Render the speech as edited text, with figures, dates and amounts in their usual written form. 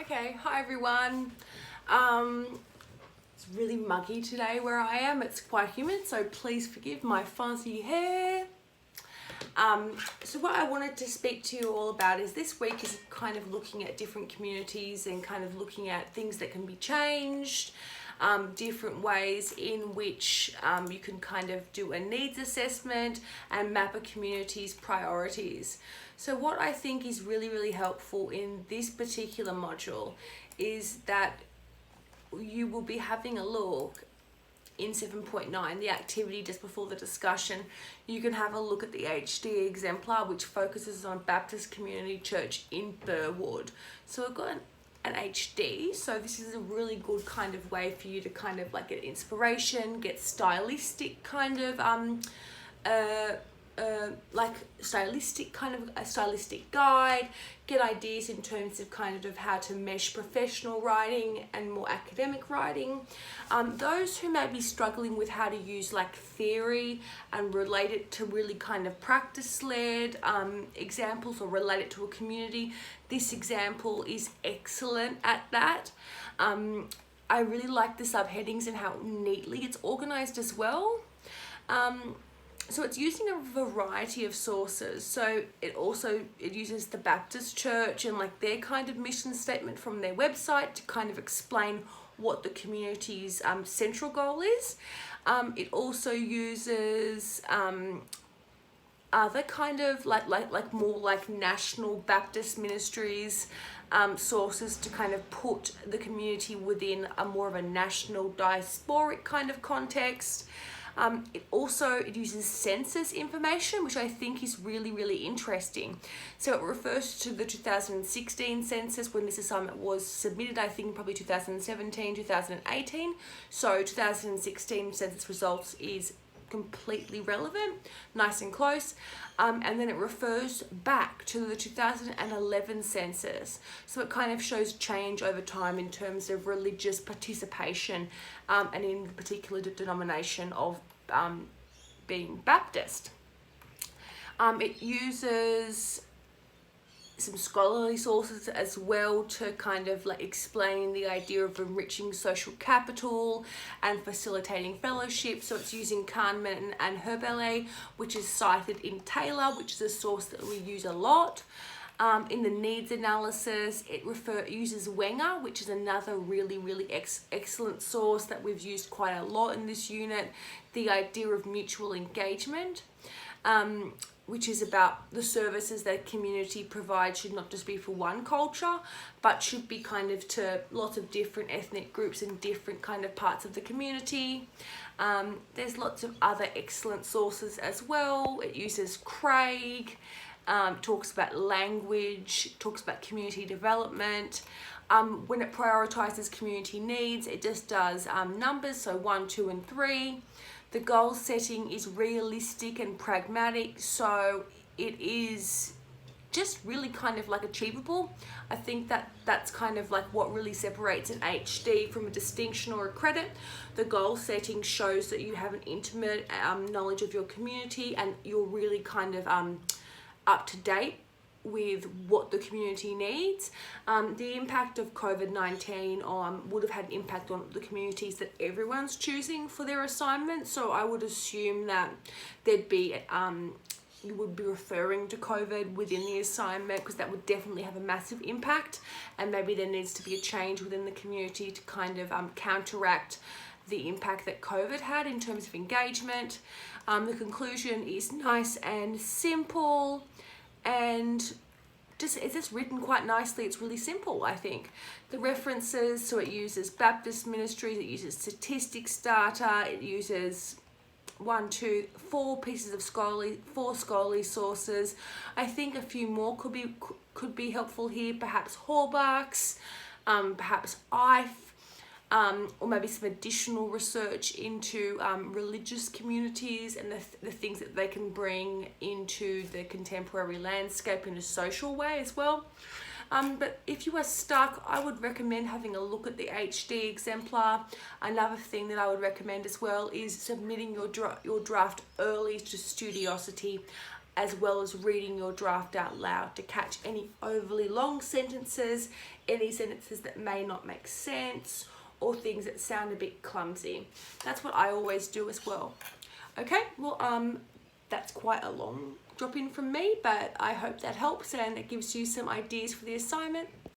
Okay, hi everyone. It's really muggy today where I am. It's quite humid, so please forgive my fuzzy hair. So what I wanted to speak to you all about is this week is kind of looking at different communities and kind of looking at things that can be changed, different ways in which you can kind of do a needs assessment and map a community's priorities. So what I think is really helpful in this particular module is that you will be having a look in 7.9, the activity just before the discussion. You can have a look at the HD exemplar, which focuses on Baptist Community Church in Burwood. So we've got an HD, so this is a really good kind of way for you to kind of like get inspiration, get stylistic kind of like a stylistic guide, get ideas in terms of kind of how to mesh professional writing and more academic writing. Those who may be struggling with how to use like theory and relate it to really kind of practice-led examples or relate it to a community, this example is excellent at that. I really like the subheadings and how neatly it's organized as well. So it's using a variety of sources. So it uses the Baptist Church and like their kind of mission statement from their website to kind of explain what the community's central goal is. It also uses other kind of like more like national Baptist ministries sources to kind of put the community within a more of a national diasporic kind of context. It uses census information, which I think is really interesting. So it refers to the 2016 census when this assignment was submitted, I think probably 2017, 2018. So 2016 census results is completely relevant, nice and close. And then it refers back to the 2011 census. So it kind of shows change over time in terms of religious participation and in the particular denomination of being Baptist. It uses some scholarly sources as well to kind of like explain the idea of enriching social capital and facilitating fellowship. So it's using Kahneman and Herbellet, which is cited in Taylor, which is a source that we use a lot. In the needs analysis, it uses Wenger, which is another really excellent source that we've used quite a lot in this unit. The idea of mutual engagement, which is about the services that community provides should not just be for one culture, but should be kind of to lots of different ethnic groups in different kind of parts of the community. There's lots of other excellent sources as well. It uses Craig, talks about language, talks about community development. When it prioritizes community needs, it just does numbers, so 1, 2, and 3. The goal setting is realistic and pragmatic, so it is just really kind of like achievable. I think that's kind of like what really separates an HD from a distinction or a credit. The goal setting shows that you have an intimate knowledge of your community and you're really kind of up to date with what the community needs. The impact of COVID-19 would have had an impact on the communities that everyone's choosing for their assignment. So I would assume that there'd be, you would be referring to COVID within the assignment because that would definitely have a massive impact, and maybe there needs to be a change within the community to kind of counteract the impact that COVID had in terms of engagement. The conclusion is nice and simple, and it's just written quite nicely. It's really simple, I think. The references, so it uses Baptist ministries, it uses statistics data, it uses 4 pieces of four scholarly sources. I think a few more could be helpful here, perhaps Hallbach's, perhaps IFE, or maybe some additional research into religious communities and the things that they can bring into the contemporary landscape in a social way as well. But if you are stuck, I would recommend having a look at the HD exemplar. Another thing that I would recommend as well is submitting your draft early to Studiosity. as well as reading your draft out loud to catch any overly long sentences, any sentences that may not make sense, or things that sound a bit clumsy. That's what I always do as well. Okay, well, that's quite a long drop in from me, but I hope that helps and it gives you some ideas for the assignment.